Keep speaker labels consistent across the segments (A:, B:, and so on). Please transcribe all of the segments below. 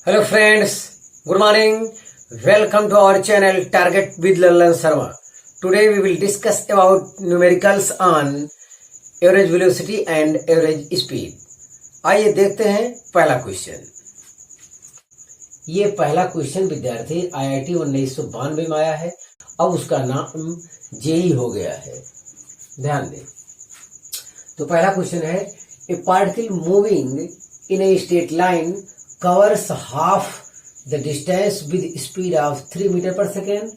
A: Hello friends, good morning. Welcome to our channel Target with Lallan Sharma. Today we will discuss about numericals on average velocity and average speed. आइए देखते हैं पहला question. ये पहला question विद्यार्थी IIT 1992 में आया है। अब उसका नाम जेई हो गया है, ध्यान दें। तो पहला क्वेश्चन है, ए particle moving in a straight line covers half the distance with speed of 3 meters per second.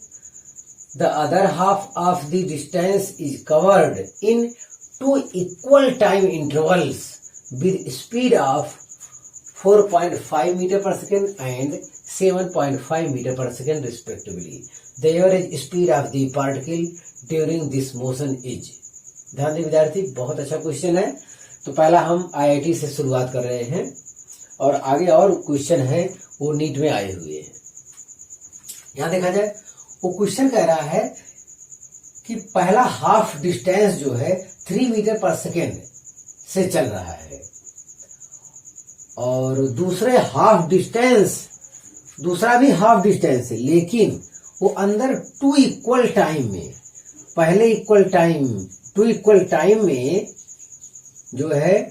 A: The other half of the distance is covered in two equal time intervals with speed of 4.5 meters per second and 7.5 meters per second respectively. The average speed of the particle during this motion is. ध्यान दें विद्यार्थी, बहुत अच्छा question है। तो पहला हम IIT से शुरुआत कर रहे हैं और आगे और क्वेश्चन है वो नीट में आए हुए हैं। यहां देखा जाए, वो क्वेश्चन कह रहा है कि पहला हाफ डिस्टेंस जो है 3 मीटर पर सेकेंड से चल रहा है और दूसरा भी हाफ डिस्टेंस है, लेकिन वो अंदर टू इक्वल टाइम में, पहले टू इक्वल टाइम में जो है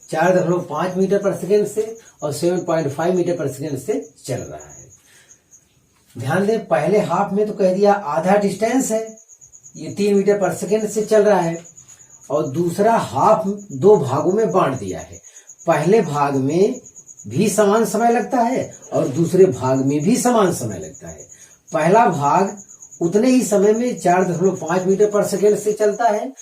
A: 4.5 मीटर पर सेकेंड से और 7.5 मीटर पर सेकेंड से चल रहा है। ध्यान दें, पहले हाफ में तो कह दिया आधा डिस्टेंस है, ये 3 मीटर पर सेकेंड से चल रहा है, और दूसरा हाफ दो भागों में बांट दिया है। पहले भाग में भी समान समय लगता है और दूसरे भाग में भी समान समय लगता है। पहला भाग उतने ही समय में 4.5 मीटर पर सेकेंड से चलता है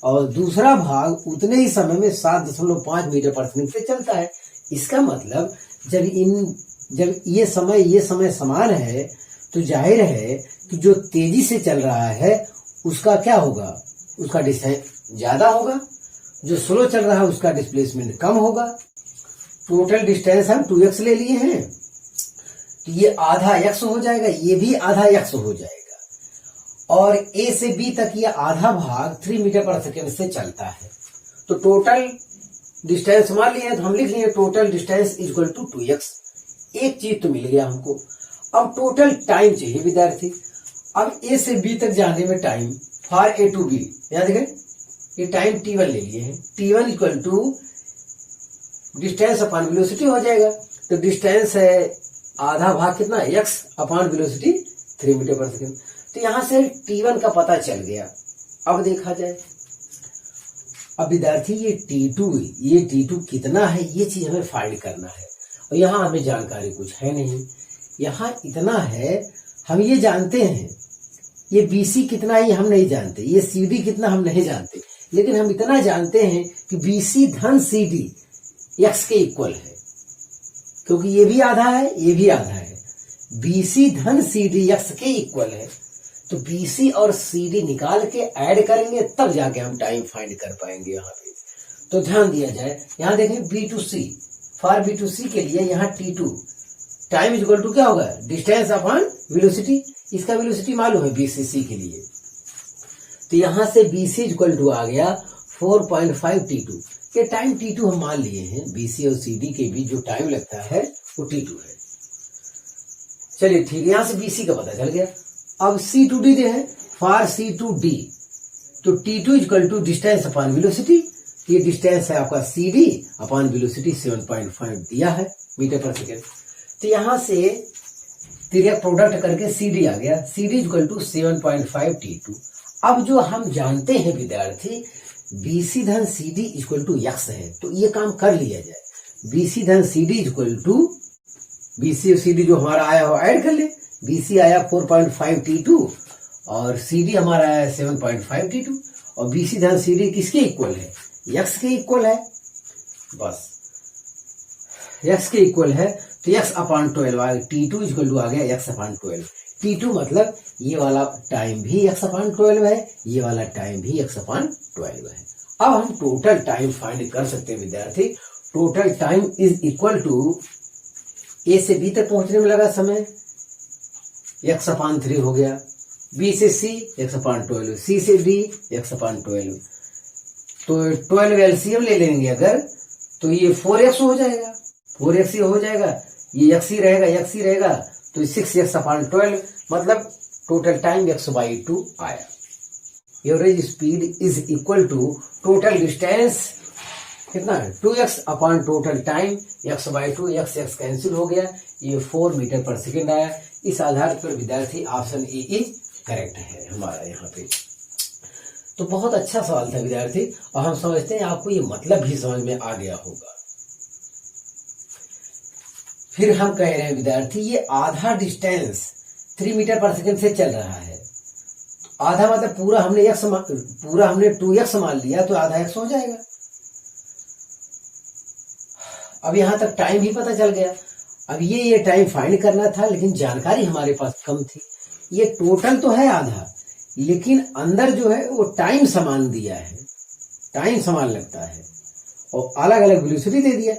A: और दूसरा भाग उतने ही समय में 7.5 मीटर पर सेकेंड से चलता है। इसका मतलब जब ये समय समान है तो जाहिर है कि जो तेजी से चल रहा है उसका क्या होगा, उसका डिस्टेंस ज्यादा होगा, जो स्लो चल रहा है उसका डिस्प्लेसमेंट कम होगा। टोटल डिस्टेंस हम 2x ले लिए हैं, तो ये आधा x हो जाएगा, ये भी आधा x हो जाएगा, और A से B तक ये आधा भाग 3 मीटर पर सेकेंड से चलता है। तो टोटल डिस्टेंस मान लिए हैं, तो हम लिख लिए total distance equal to 2x। एक चीज तो मिल गया हमको। अब टोटल टाइम चाहिए विद्यार्थी। अब A से B तक जाने में time for A to B, याद देखें, ये टाइम T1 ले लिए हैं। T1 equal to distance upon velocity हो जाएगा। तो डिस्टेंस है आधा भाग कितना, x अपॉन वेलोसिटी 3 मीटर पर सेकेंड। तो यहां से T1 का पता चल गया। अब देखा जाए, अब विद्यार्थी ये T2 कितना है, ये चीज हमें फाइंड करना है। और यहाँ हमें जानकारी कुछ है नहीं, यहाँ इतना है हम ये जानते हैं, ये BC कितना है ये हम नहीं जानते, ये CD कितना हम नहीं जानते, लेकिन हम इतना जानते हैं कि BC धन CD x के इक्वल है, क्योंकि ये भी आधा है ये भी आधा है। BC धन CD x के इक्वल है, तो BC और CD निकाल के ऐड करेंगे तब जाके हम टाइम फाइंड कर पाएंगे यहाँ पे। तो ध्यान दिया जाए, यहाँ देखें B2C, फॉर B2C के लिए यहाँ T2 टाइम इक्वल टू क्या होगा, डिस्टेंस अपॉन वेलोसिटी। इसका वेलोसिटी मालूम है BCC के लिए, तो यहाँ से BC इक्वल टू आ गया 4.5 T2। ये टाइम T2 हम मान लिए हैं, BC और CD के बीच जो टाइम लगता है वो T2 है। चलिए ठीक है, यहाँ से BC का पता चल गया। अब C2D दे है, फॉर C2D, तो T2 equal to distance upon velocity. ये डिस्टेंस है आपका CD अपॉन वेलोसिटी 7.5 दिया है मीटर पर सेकेंड। तो यहां से तिर्यक प्रोडक्ट करके CD आ गया, CD इक्वल टू 7.5 T2। अब जो हम जानते हैं विद्यार्थी, BC धन CD इक्वल टू x है, तो ये काम कर लिया जाए। BC धन CD इक्वल टू BC और CD जो हमारा आया हो ऐड कर ले। BC आया 4.5 T2 और CD हमारा आया 7.5 T2, और BC धन CD किसके इक्वल है, x के इक्वल है। बस x के इक्वल है, तो x अपॉन 12 आ गया। T2 इक्वल टू आ गया x अपॉन 12। T2 मतलब ये वाला टाइम भी x अपॉन 12 है, ये वाला टाइम भी x अपॉन 12 है। अब हम टोटल टाइम फाइंड कर सकते हैं विद्यार्थी। Total time is equal to A से B तक पहुंचने में लगा समय x अपॉन 3 हो गया, B से C x अपॉन 12, C से D x अपॉन 12। तो 12 LCM ले लेंगे अगर, तो ये 4x हो जाएगा, 4x हो जाएगा। ये x ही रहेगा, तो 6x/12 मतलब टोटल टाइम x/2 आया। Average speed is equal to total distance कितना है 2x total time x/2, x cancel हो गया, ये 4 मीटर पर सेकेंड आया। इस आधार पर विद्यार्थी ऑप्शन ए इज करेक्ट है हमारा यहाँ पे। तो बहुत अच्छा सवाल था विद्यार्थी, और हम समझते हैं आपको ये मतलब भी समझ में आ गया होगा। फिर हम कह रहे हैं विद्यार्थी ये आधा डिस्टेंस 3 मीटर पर सेकेंड से चल रहा है। आधा मतलब पूरा हमने 2x मान लिया, तो आधा x हो जाएगा। अब यहां तक टाइम भी पता चल गया। अब ये टाइम फाइंड करना था, लेकिन जानकारी हमारे पास कम थी। ये टोटल तो है आधा, लेकिन अंदर जो है वो टाइम समान दिया है, टाइम समान लगता है और अलग अलग वेलोसिटी दे दिया।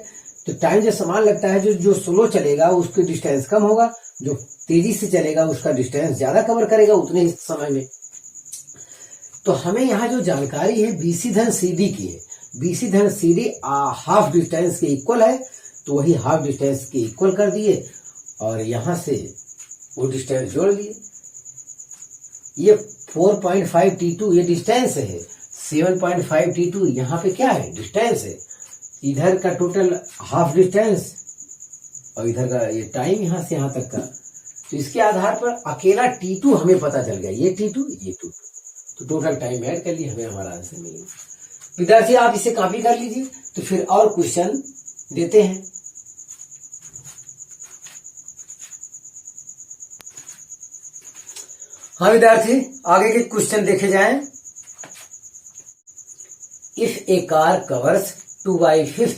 A: तो टाइम जो समान लगता है, जो स्लो चलेगा उसकी डिस्टेंस कम होगा, जो तेजी से चलेगा उसका डिस्टेंस ज्यादा कवर करेगा उतने ही समय में। तो हमें यहाँ जो जानकारी है BC धन CD की है। BC धन CD हाफ डिस्टेंस के इक्वल है, तो वही हाफ डिस्टेंस के इक्वल कर दिए और यहां से वो डिस्टेंस जोड़ लिए। ये 4.5 T2 ये डिस्टेंस है, 7.5 T2 यहाँ पे क्या है डिस्टेंस है। इधर का टोटल हाफ डिस्टेंस और इधर का ये टाइम यहां से यहां तक का। तो इसके आधार पर अकेला T2 हमें पता चल गया, ये T2 ये T2, तो टोटल टाइम ऐड कर लिए, हमें हमारा आंसर मिलेगा। विद्यार्थी आप इसे कॉपी कर लीजिए। तो फिर और क्वेश्चन देते हैं। हाँ विद्यार्थी, आगे के क्वेश्चन देखे जाएं। If A car covers 2/5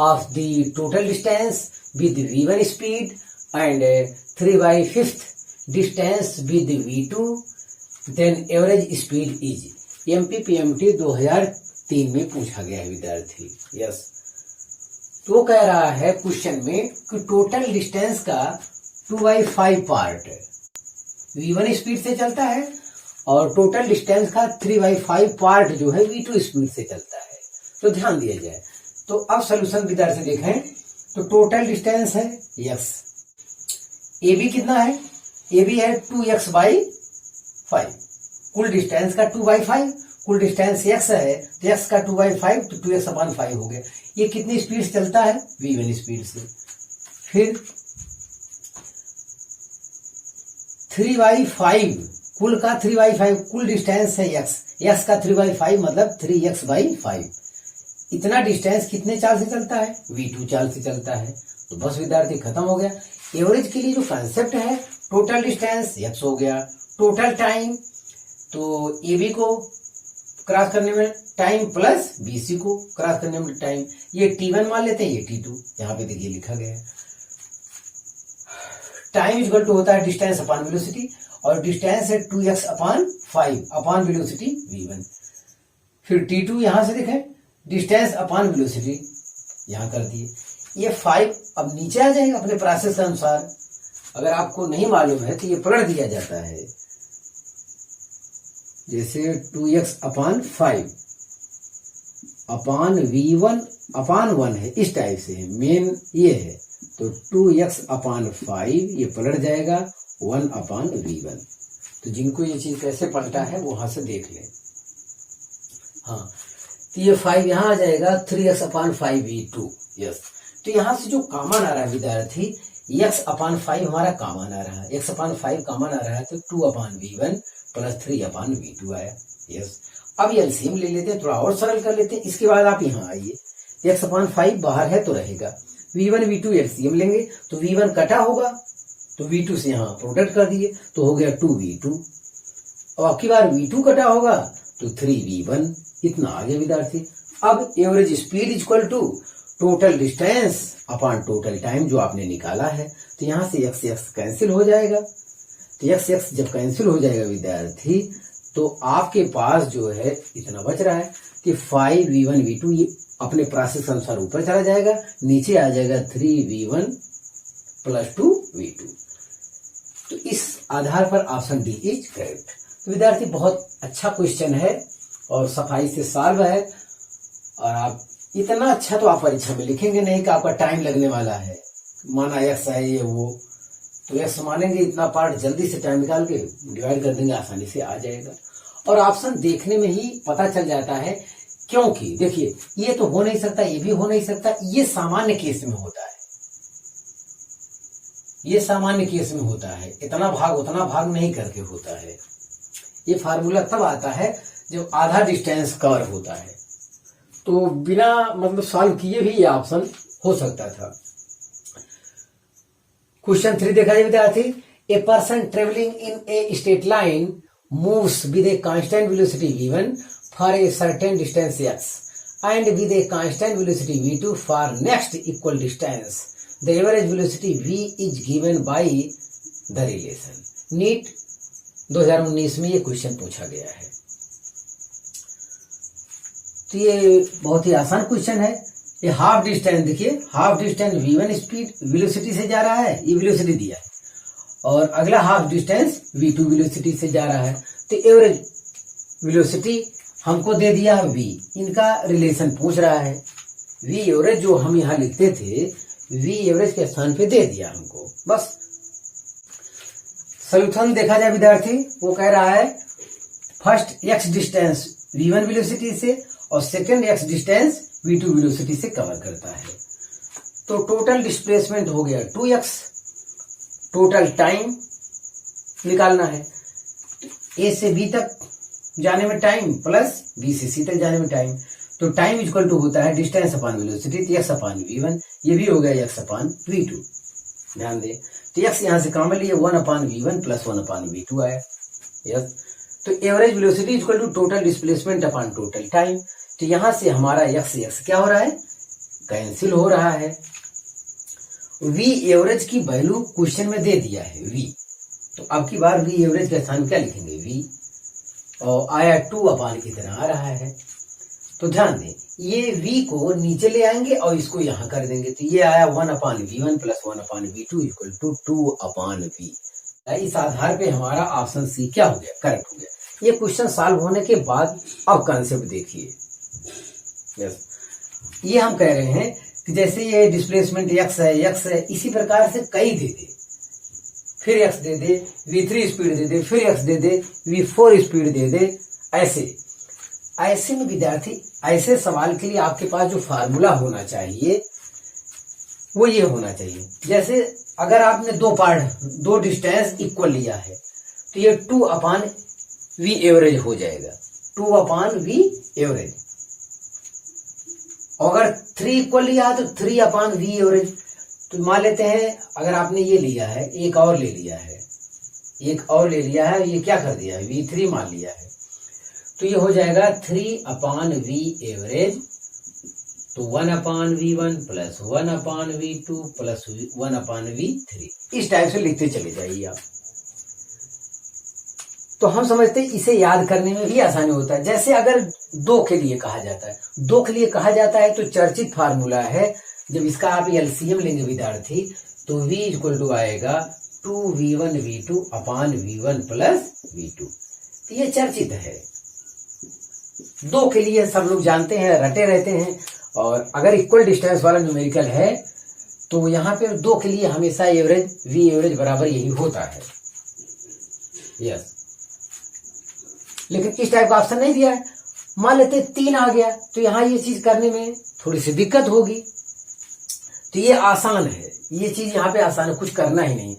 A: of the total distance with v1 speed and 3/5 distance with v2, then average speed is। MPPMT 2003 में पूछा गया है विद्यार्थी। यस, तो कह रहा है क्वेश्चन में कि टोटल डिस्टेंस का 2/5 पार्ट v1 स्पीड से चलता है और टोटल डिस्टेंस का 3/5 पार्ट जो है v2 स्पीड से चलता है। तो ध्यान दिया जाए। तो अब सोल्यूशन विद्यार्थी देखें, तो टोटल डिस्टेंस है x, AB कितना है, AB है 2x/5, कुल डिस्टेंस का 2/5, कुल डिस्टेंस x है तो x का 2/5 तो 2x/5 हो गया। ये कितनी स्पीड से चलता है v1 स्पीड से। फिर 3/5 कुल का 3/5 कुल डिस्टेंस है x का 3/5 मतलब 3x/5। इतना डिस्टेंस कितने चाल से चलता है v2 चाल से चलता है। तो बस विद्यार्थी खत्म हो गया। एवरेज के लिए जो कंसेप्ट है टोटल डिस्टेंस x हो गया, टोटल टाइम तो AB को क्रॉस करने में टाइम प्लस BC को क्रॉस करने में टाइम, ये T1 मान लेते हैं, ये T2 यहाँ पे देखिए लिखा गया है। टाइम इक्वल टू होता है डिस्टेंस अपॉन वेलोसिटी और डिस्टेंस है 2x/5 अपॉन वेलोसिटी v1। फिर T2 यहां से देखें डिस्टेंस अपॉन वेलोसिटी यहां कर दिए। ये 5 अब नीचे आ जाएगा अपने प्रोसेस के अनुसार। अगर आपको नहीं मालूम है तो ये पलट दिया जाता है, जैसे 2x/5 अपॉन v1 अपॉन 1 है, इस टाइप से है, मेन ये है। तो 2x/5 ये पलट जाएगा 1/v1। तो जिनको ये चीज कैसे पलटा है वो वहां से देख लें। हाँ, तो ये 5 यहां आ जाएगा 3x/5 v2। यस, तो यहां से जो कॉमन आ रहा है विद्यार्थी x/5 हमारा कॉमन आ रहा है, x/5 कॉमन आ रहा है तो 2/v1 प्लस 3/v2 आया। यस, अब एलसीएम ले लेते हैं, थोड़ा और सरल कर लेते हैं। इसके बाद आप यहाँ आइए, x/5 बाहर है तो रहेगा, v1 v2 एलसीएम लेंगे तो v1 कटा होगा तो v2 से यहाँ प्रोडक्ट कर दिए तो हो गया 2v2। अब आपकी बार v2 कटा होगा तो 3v1, इतना आ गया विद्यार्थी। अब average speed equal to total distance upon total time जो आपने निकाला है, तो यहां से x कैंसिल हो जाएगा। तो x जब कैंसिल हो जाएगा विद्यार्थी तो आपके पास जो है इतना बच रहा है कि 5v1 v2 ये अपने प्रोसेस के अनुसार ऊपर चला जाएगा, नीचे आ जाएगा 3v1 प्लस 2v2। तो इस आधार पर ऑप्शन डी इज करेक्ट। तो विद्यार्थी बहुत अच्छा क्वेश्चन है और सफाई से सॉल्व है, और आप इतना अच्छा तो आप परीक्षा में लिखेंगे नहीं कि आपका टाइम लगने वाला है। माना एक्स है ये वो, तो एक्स मानेंगे, इतना पार्ट जल्दी से टाइम निकाल के डिवाइड कर देंगे, आसानी से आ जाएगा। और ऑप्शन देखने में ही पता चल जाता है, क्योंकि देखिए ये तो हो नहीं सकता, ये भी हो नहीं सकता, ये सामान्य केस में होता है, ये सामान्य केस में होता है, इतना भाग उतना भाग नहीं करके होता है। ये फार्मूला तब आता है जब आधा डिस्टेंस कवर होता है। तो बिना मतलब सॉल्व किए भी ये ऑप्शन हो सकता था। क्वेश्चन 3 देखा जाए विद्यार्थी, a person travelling in a straight line moves with a constant velocity v1 for a certain distance x and with a constant velocity v2 for next equal distance. The average velocity v is given by the relation. NEET 2019 में ये question पूछा गया है। तो ये बहुत ही आसान question है। ये हाफ डिस्टेंस, देखिए half distance v1 speed velocity से जा रहा है, ये वेलोसिटी दिया है, और अगला हाफ डिस्टेंस v2 वेलोसिटी से जा रहा है। तो एवरेज वेलोसिटी हमको दे दिया है v, इनका रिलेशन पूछ रहा है। v एवरेज जो हम यहां लिखते थे, v एवरेज के स्थान पे दे दिया हमको, बस। सॉल्यूशन देखा जाए विद्यार्थी, वो कह रहा है first x distance v1 velocity से और second x distance v2 velocity से कवर करता है। तो टोटल डिस्प्लेसमेंट हो गया 2x, टोटल टाइम निकालना है, a से b तक जाने में टाइम प्लस b से c तक जाने में टाइम। तो टाइम इक्वल टू होता है डिस्टेंस अपॉन वेलोसिटी, तो x अपॉन v1, ये भी हो गया x अपॉन v2। ध्यान दें, तो x यहां से कॉमन लिए 1 upon v1 plus 1 upon v2 आया। यस, तो average velocity equal to total displacement upon total time. तो यहां से हमारा x क्या हो रहा है, कैंसिल हो रहा है। v एवरेज की वैल्यू क्वेश्चन में दे दिया है v, तो अब की बार v एवरेज के स्थान क्या लिखेंगे v, और आया 2 अपॉन की तरह आ रहा है। तो ध्यान दें, ये v को नीचे ले आएंगे और इसको यहां कर देंगे, तो ये आया 1 upon v1 plus 1 upon v2 equal to 2 upon v। इस आधार पे हमारा ऑप्शन सी क्या हो गया, करेक्ट हो गया। ये क्वेश्चन सॉल्व होने के बाद अब कंसेप्ट देखिए। यस, ये हम कह रहे हैं कि जैसे ये डिस्प्लेसमेंट x है, इसी प्रकार से कई दे दे, फिर x दे दे, v3 स्पीड दे दे, फिर x दे दे, v4 स्पीड दे दे, ऐसे में विद्यार्थी ऐसे सवाल के लिए आपके पास जो फार्मूला होना चाहिए वो ये होना चाहिए। जैसे अगर आपने दो डिस्टेंस इक्वल लिया है, तो ये 2 अपॉन v एवरेज हो जाएगा, 2 अपॉन v एवरेज। अगर 3 इक्वल लिया है तो 3 अपॉन v एवरेज। तो मान लेते हैं अगर आपने ये लिया है, एक और ले लिया है, ये क्या कर दिया है, v3 मान लिया है, तो ये हो जाएगा 3 अपॉन v एवरेज, तो 1 upon v1 plus 1 upon v2 plus 1 upon v3। इस टाइप से लिखते चले जाइए आप। तो हम समझते हैं इसे याद करने में भी आसानी होता है। जैसे अगर 2 के लिए कहा जाता है तो चर्चित फार्मूला है, जब इसका आप एलसीएम लेंगे विद्यार्थी, तो v इक्वल टू आएगा 2v1 v2 upon v1 plus v2। तो ये चर्चित है, 2 के लिए सब लोग जानते हैं, रटे रहते हैं। और अगर इक्वल डिस्टेंस वाला न्यूमेरिकल है तो यहाँ पे 2 के लिए हमेशा एवरेज v एवरेज बराबर यही होता है। यस, लेकिन इस टाइप का ऑप्शन नहीं दिया है। मान लेते 3 आ गया, तो यहाँ ये चीज करने में थोड़ी सी दिक्कत होगी। तो ये आसान है, ये चीज यहाँ पे आसान है, कुछ करना ही नहीं।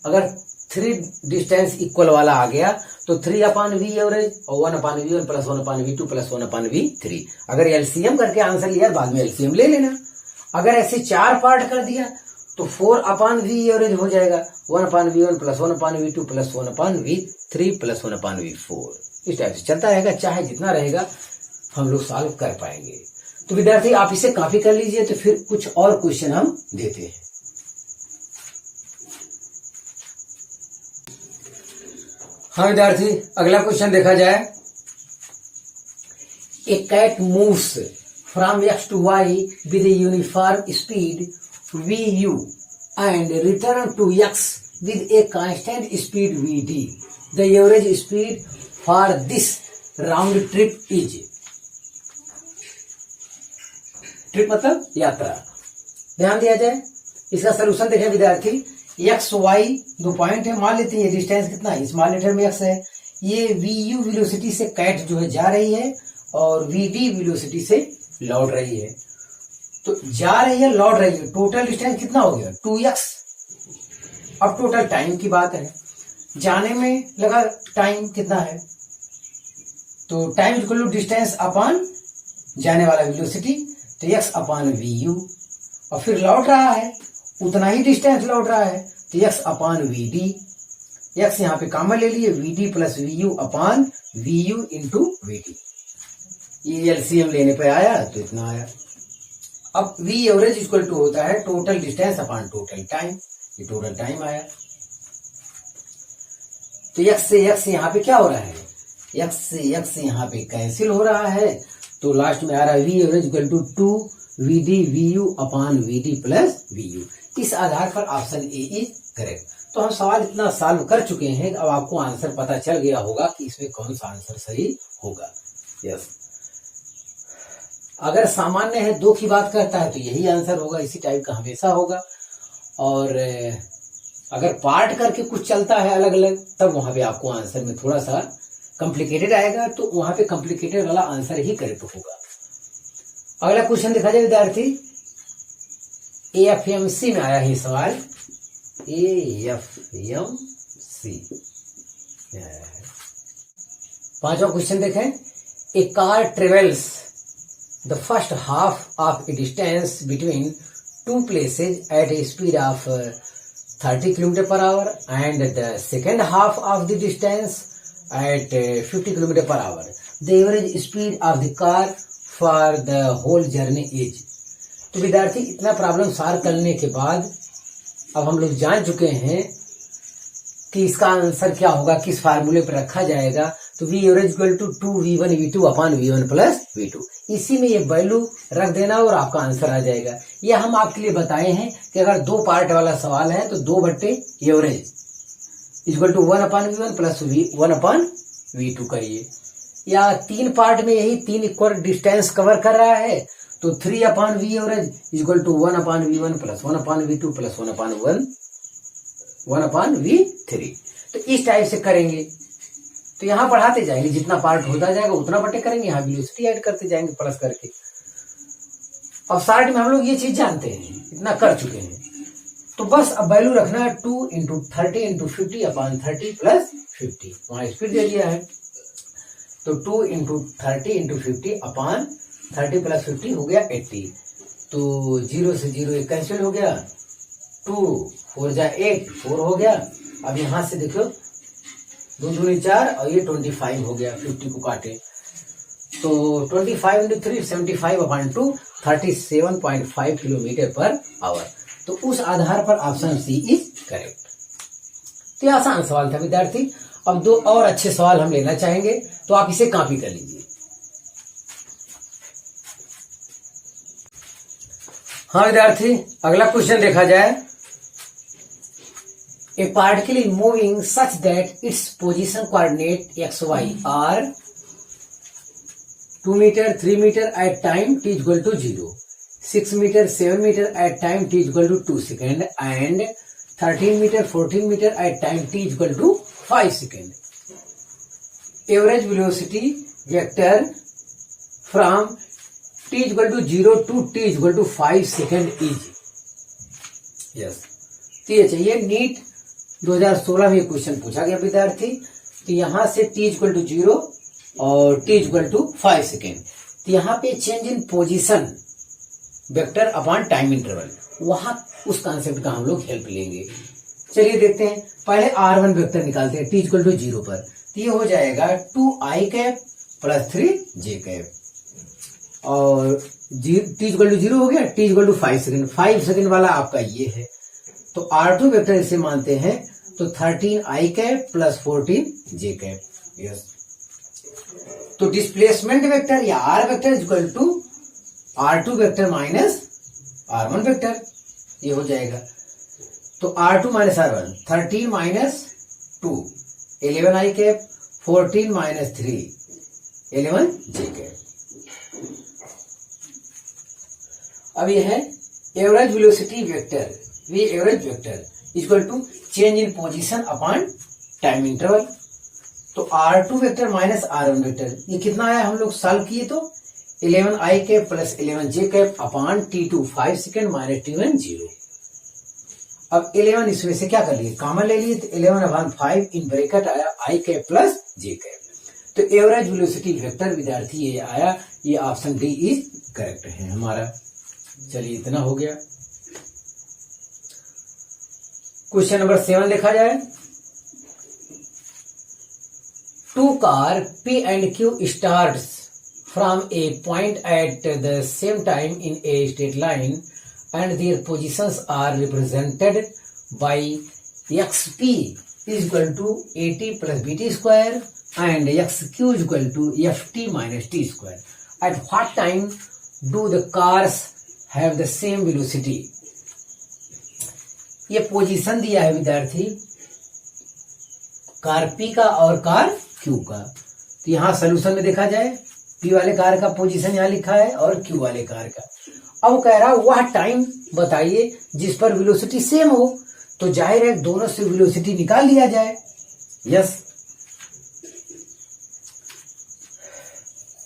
A: अगर 3 डिस्टेंस इक्वल वाला आ गया तो 3 अपॉन v एवरेज और 1 upon v1 plus 1 upon v2 plus 1 upon v3। अगर एलसीएम करके आंसर लिया, बाद में एलसीएम ले लेना। अगर ऐसे 4 पार्ट कर दिया तो 4 अपॉन v एवरेज हो जाएगा, 1 upon v1 plus 1 upon v2 plus 1 upon v3 plus 1 upon v4। इस टाइप से चलता रहेगा, चाहे जितना रहेगा हम लोग सॉल्व कर पाएंगे। तो विद्यार्थी आप इसे कॉपी कर लीजिए, तो फिर कुछ और क्वेश्चन हम देते हैं। हाँ विद्यार्थी, अगला क्वेश्चन देखा जाए। A cat moves from x to y with a uniform speed vu and return to x with a constant speed vd. The average speed for this round trip is, trip मतलब यात्रा। ध्यान दिया जाए, इसका solution देखें विद्यार्थी, x Y दो point है, मान लेते हैं ये डिस्टेंस कितना है, स्मॉल लेटर में एक्स है, ये वी यू वेलोसिटी से कैट जो है जा रही है और वी डी वेलोसिटी से लौट रही है। तो जा रही है लौट रही है, टोटल डिस्टेंस कितना हो गया 2x। अब टोटल टाइम की बात है, जाने में लगा टाइम कितना है, तो time equal to distance upon जाने वाला वेलोसिटी, तो x अपॉन वी यू, और फिर लौट रहा है उतना ही डिस्टेंस लौट रहा है, तो x upon V D, x यहाँ पे कॉमन ले लिए, V D plus V U upon V U into V D, ये एलसीएम लेने पे आया तो इतना आया। अब वी एवरेज इक्वल टू होता है total distance upon total time, ये टोटल टाइम आया। तो x से x यहाँ पे क्या हो रहा है, x से x यहाँ पे कैंसिल हो रहा है, तो लास्ट में आ रहा है V average equal to 2 V D V U upon V D plus V U. इस आधार पर ऑप्शन ए इज करेक्ट। तो हम सवाल इतना सॉल्व कर चुके हैं, अब आपको आंसर पता चल गया होगा कि इसमें कौन सा आंसर सही होगा। यस, अगर सामान्य है 2 की बात करता है तो यही आंसर होगा, इसी टाइप का हमेशा होगा। और अगर पार्ट करके कुछ चलता है अलग अलग, तब वहां पे आपको आंसर में थोड़ा सा कॉम्प्लिकेटेड आएगा, तो वहां पे कॉम्प्लिकेटेड वाला आंसर ही करेक्ट होगा। अगला क्वेश्चन देखा जाए विद्यार्थी, AFMC में आया है सवाल, AFMC 5वां क्वेश्चन देखें, a car travels the first half of a distance between 2 places at a speed of 30 km/h and the second half of the distance at 50 km/h. The average speed of the car for the whole journey is. तो विद्यार्थी इतना problem solve करने के बाद अब हम लोग जान चुके हैं कि इसका आंसर क्या होगा, किस फार्मूले पर रखा जाएगा। तो V average equal to 2v1 v2 upon v1 plus v2, इसी में ये वैल्यू रख देना और आपका आंसर आ जाएगा। ये हम आपके लिए बताए हैं कि अगर 2 पार्ट वाला सवाल है तो 2/, average equal to 1 upon v1 plus 1 upon v2 करिए, या 3 पार्ट में यही 3 इक्वल डिस्टेंस कवर कर रहा है तो 3 upon V average equal to 1 upon v1 plus 1 upon v2 plus 1 upon v3। तो इस टाइप से करेंगे, तो यहाँ बढ़ाते जाएंगे, जितना पार्ट होता जाएगा उतना बटे करेंगे, यहाँ वेलोसिटी ऐड करते जाएंगे प्लस करके। अब शॉर्ट में हम लोग ये चीज जानते हैं, इतना कर चुके हैं, तो बस अब वैल्यू रखना है 2 × 30 × 50 अपॉन 30 प्लस 50, वहां स्पीड दे दिया है, तो 2 × 30 × 50 अपॉन 30 प्लस 50 हो गया 80। तो 0 से 0 एक कैंसिल हो गया, 2 4 जा 8 4 हो गया। अब यहां से देखो 2 दूनी 4 और ये 25 हो गया, 50 को काटे तो 25 × 3 75 अपॉन 2 37.5 km/h। तो उस आधार पर ऑप्शन सी इज करेक्ट। तो ये आसान सवाल था विद्यार्थी। अब 2 और अच्छे सवाल हम लेना चाहेंगे, तो आप इसे कॉपी कर लीजिए। हाँ विद्यार्थी, अगला क्वेश्चन देखा जाए, a particle is moving such that its position coordinate XY are 2 meter 3 meter at time t equal to 0, 6 meter 7 meter at time t equal to 2 second and 13 meter 14 meter at time t equal to 5 second. Average velocity vector from t equal to 0 to t equal to 5 second is. Yes, तो ये चाहिए NEET 2016 में question पूछा गया विद्यार्थी। तो यहां से t इक्वल टू 0 और t इक्वल टू 5 सेकेंड, तो यहाँ पे change in position vector upon time interval, वहां उस कॉन्सेप्ट का हम लोग हेल्प लेंगे। चलिए देखते हैं, पहले r1 वेक्टर निकालते हैं t इक्वल टू 0 पर, तो ये हो जाएगा 2i cap plus 3j cap, और t इक्वल टू 0 हो गया, t equal to 5 second, 5 second वाला आपका ये है। तो r2 वेक्टर इसे मानते हैं, तो 13i cap plus 14j cap. Yes, तो डिस्प्लेसमेंट वेक्टर या r vector equal to r2 vector minus r1 vector, ये हो जाएगा। तो r2 minus r1, 13 minus 2 11i cap, 14 minus 3 11j cap. अब ये है average velocity vector V average vector equal to change in position upon time interval. तो R2 vector minus R1 vector ये कितना आया, हम लोग सॉल्व किए तो 11i cap plus 11j cap upon T2 5 second minus T1 0। अब 11 इसमें से क्या कर लिए, कॉमन ले लिए, तो 11/5 इन ब्रैकेट आया i cap plus j cap. तो एवरेज वेलोसिटी वेक्टर विद्यार्थी ये आया, ये ऑप्शन डी इज करेक्ट है हमारा। चलिए इतना हो गया। क्वेश्चन नंबर 7 देखा जाए। Two car P and Q starts from a point at the same time in a straight line and their positions are represented by xp is equal to at plus bt square and xq is equal to ft minus t square. At what time do the cars have the same velocity? ये position दिया है विद्यार्थी car P का और car Q का। तो यहाँ solution में देखा जाए P वाले कार का पोजीशन यहाँ लिखा है और Q वाले कार का। अब वो कह रहा है वह टाइम बताइए जिस पर वेलोसिटी सेम हो। तो जाहिर है दोनों से वेलोसिटी निकाल लिया जाए। यस,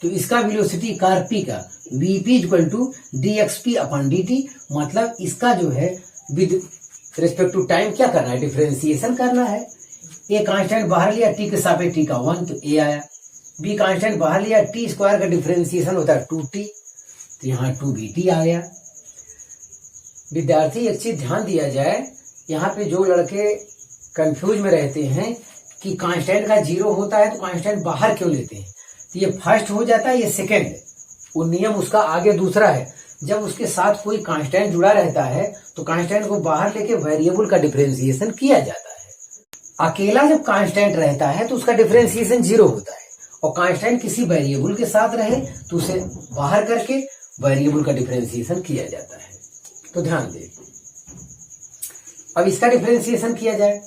A: तो इसका वेलोसिटी कार P का Vp equal to dxp upon dt, मतलब इसका जो है विद रिस्पेक्ट टू टाइम क्या करना है, डिफरेंशिएशन करना है। ए कांस्टेंट बाहर लिया टी के सापेक्ष टी का 1 तो ए आया, बी कांस्टेंट बाहर लिया टी स्क्वायर का डिफरेंशिएशन होता है 2t तो यहाँ 2bt आ गया। विद्यार्थी एक चीज ध्यान दिया जाए, यहाँ पे जो लड़के कंफ्यूज में रहते हैं कि कांस्टेंट का 0 होता है तो कांस्टेंट बाहर क्यों लेते हैं, तो ये फर्स्ट हो जाता है, ये सेकेंड है। वो नियम उसका आगे दूसरा है, जब उसके साथ कोई कांस्टेंट जुड़ा रहता है तो कांस्टेंट को बाहर लेके वेरिएबल का डिफरेंशिएशन किया जाता है। अकेला जब कांस्टेंट रहता है तो उसका डिफरेंशिएशन 0 होता है, और कांस्टेंट किसी वेरिएबल के साथ रहे तो उसे बाहर करके वेरिएबल का डिफरेंशिएशन किया जाता है। तो ध्यान दें, अब इसका डिफरेंशिएशन किया जाए।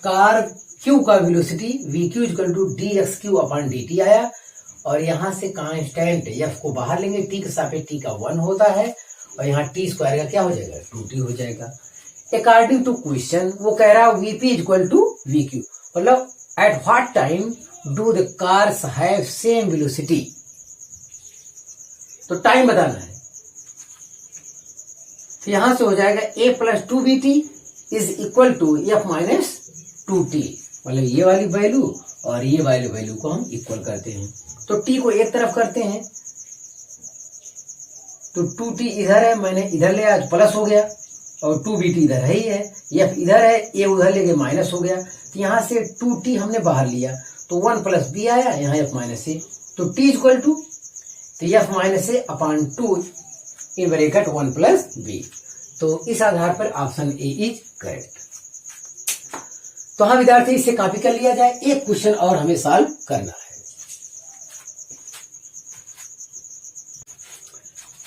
A: कार Q का velocity Vq equal to dxq upon dt आया, और यहां से कांस्टेंट f को बाहर लेंगे, t के सापेक्ष t का 1 होता है, और यहाँ t स्क्वायर का क्या हो जाएगा 2t हो जाएगा। अकॉर्डिंग टू क्वेश्चन वो कह रहा है Vp इक्वल टू Vq, मतलब at what time do the cars have same velocity. तो टाइम बताना है, तो यहां से हो जाएगा a plus 2bt is equal to f minus 2t, मतलब ये वाली वैल्यू और ये वाली वैल्यू को हम इक्वल करते हैं। तो t को एक तरफ करते हैं, तो 2t इधर है, मैंने इधर ले आया तो प्लस हो गया, और 2bt इधर है ही है, f इधर है, a उधर लेके माइनस हो गया। तो यहां से 2t हमने बाहर लिया तो 1 प्लस b आया, यहाँ f माइनस a, तो t इक्वल टू तो f minus a upon 2 in bracket 1 plus b। तो इस आधार पर ऑप्शन ए इज करेक्ट। तो हाँ विद्यार्थी, इसे कॉपी कर लिया जाए। एक क्वेश्चन और हमें सॉल्व करना है।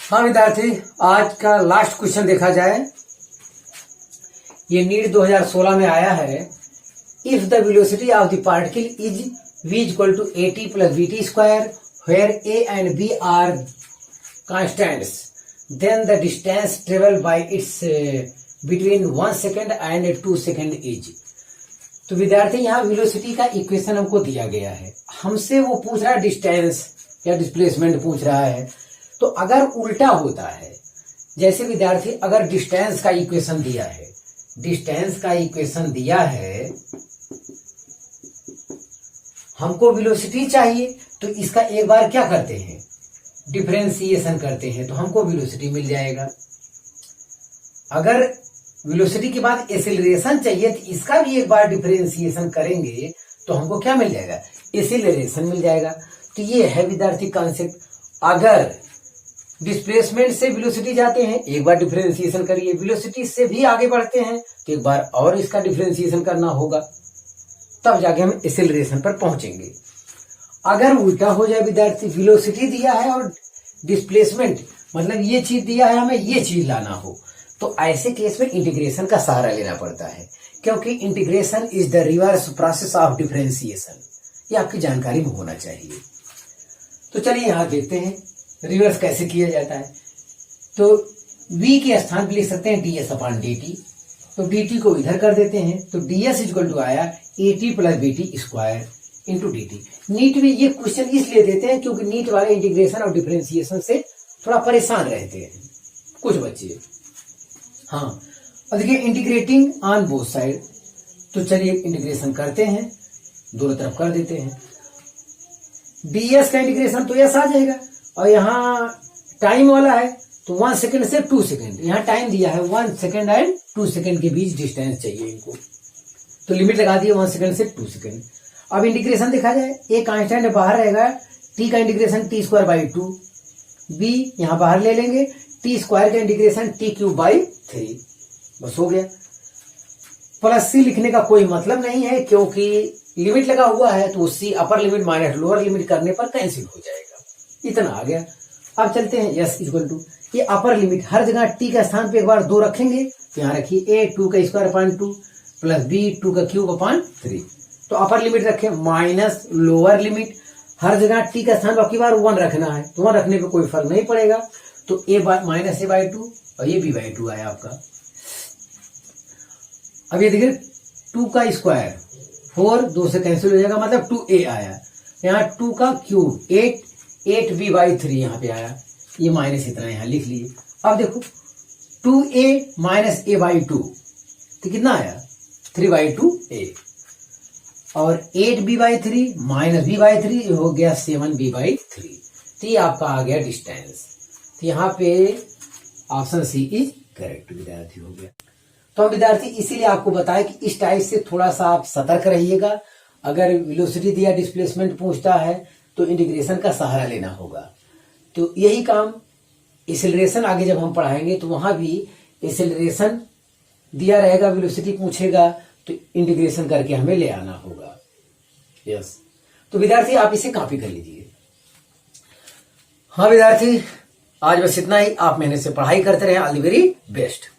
A: हाँ विद्यार्थी, आज का लास्ट क्वेश्चन देखा जाए, ये नीट 2016 में आया है। If the velocity of the particle is v equal to at plus bt square where a and b are constants, then the distance travel by its between 1 second and 2 second is. तो विद्यार्थी यहाँ velocity का equation हमको दिया गया है, हमसे वो पूछ रहा है डिस्टेंस या डिस्प्लेसमेंट पूछ रहा है। तो अगर उल्टा होता है, जैसे विद्यार्थी अगर डिस्टेंस का इक्वेशन दिया है, डिस्टेंस का इक्वेशन दिया है, हमको वेलोसिटी चाहिए, तो इसका एक बार क्या करते हैं डिफरेंशिएशन करते हैं, तो हमको वेलोसिटी मिल जाएगा। अगर वेलोसिटी के बाद एक्सेलरेशन चाहिए तो इसका भी एक बार डिफरेंशिएशन करेंगे तो हमको क्या मिल जाएगा, एक्सेलरेशन मिल जाएगा। तो ये है विद्यार्थी कॉन्सेप्ट। अगर डिस्प्लेसमेंट से वेलोसिटी जाते हैं एक बार डिफरेंशिएशन करिए, वेलोसिटी से भी आगे बढ़ते हैं तो एक बार और इसका डिफरेंशिएशन करना होगा, तब जाके हम एक्सेलरेशन पर पहुंचेंगे। अगर उल्टा हो जाए विद्यार्थी, वेलोसिटी दिया है और डिस्प्लेसमेंट मतलब ये चीज दिया है, हमें ये चीज लाना हो, तो ऐसे केस में इंटीग्रेशन का सहारा लेना पड़ता है, क्योंकि integration is the reverse process of differentiation. ये आपकी जानकारी में होना चाहिए। तो चलिए यहां देखते हैं रिवर्स कैसे किया जाता है। तो v के स्थान पर लिख सकते हैं ds अपॉन dt, तो dt को इधर कर देते हैं, तो ds इक्वल टू आया at plus bt square into dt। NEET में ये क्वेश्चन इसलिए देते हैं क्योंकि नीट वाले इंटीग्रेशन और डिफरेंशिएशन से थोड़ा परेशान रहते हैं कुछ बच्चे। हाँ, और देखिए इंटीग्रेटिंग ऑन बोथ साइड, तो चलिए इंटीग्रेशन करते हैं, दोनों तरफ कर देते हैं। ds का इंटीग्रेशन तो यस आ जाएगा, और यहाँ टाइम वाला है तो 1 सेकेंड से 2 सेकेंड, यहाँ टाइम दिया है 1 सेकेंड एंड 2 सेकेंड के बीच डिस्टेंस चाहिए इनको, तो लिमिट लगा दिए 1 सेकेंड से 2 सेकेंड। अब इंटीग्रेशन देखा जाए, एक कांस्टेंट बाहर रहेगा, t का integration t square by 2, b यहाँ बाहर ले लेंगे, t स्क्वायर का इंटीग्रेशन t क्यूब बाई 3, बस हो गया। प्लस c लिखने का कोई मतलब नहीं है क्योंकि लिमिट लगा हुआ है, तो c upper limit minus lower limit करने पर कैंसिल हो जाएगा, इतना आ गया। अब चलते हैं यस इक्वल टू, ये अपर लिमिट हर जगह t का स्थान पे एक बार 2 रखेंगे, तो यहाँ रखिए a 2 का स्क्वायर अपॉन 2 प्लस b 2 का क्यूब अपॉन 3, तो अपर लिमिट रखें माइनस लोअर लिमिट, हर जगह t का स्थान बाकी बार 1 रखना है, तो 1 रखने पे कोई फर्क नहीं पड़ेगा, तो a माइनस a बाई 2 और ये b बाई 2 आया आपका। अब ये देखिए 2 का स्क्वायर 4 2 से कैंसिल हो जाएगा, मतलब 2a आया, यहाँ 2 का क्यूब 8b बाई 3 यहाँ पे आया, ये माइनस इतना यहाँ लिख लिए। अब देखो 2a माइनस a बाई 2 तो कितना आया 3 बाई 2a, और 8b by 3 minus b by 3 हो गया 7b बाई 3, तो ये आपका आ गया डिस्टेंस। तो यहाँ पे ऑप्शन सी इज करेक्ट विद्यार्थी हो गया। तो विद्यार्थी इसीलिए आपको बताया कि इस टाइप से थोड़ा सा आप सतर्क रहिएगा, अगर वेलोसिटी दिया डिस्प्लेसमेंट पूछता है तो इंटीग्रेशन का सहारा लेना होगा। तो यही काम एक्सेलरेशन आगे जब हम पढ़ाएंगे तो वहां भी एक्सेलरेशन दिया रहेगा, वेलोसिटी पूछेगा तो इंटीग्रेशन करके हमें ले आना होगा। यस, तो विद्यार्थी आप इसे कॉपी कर लीजिए। हाँ विद्यार्थी, आज बस इतना ही, आप मेहनत से पढ़ाई करते रहे। All the very best.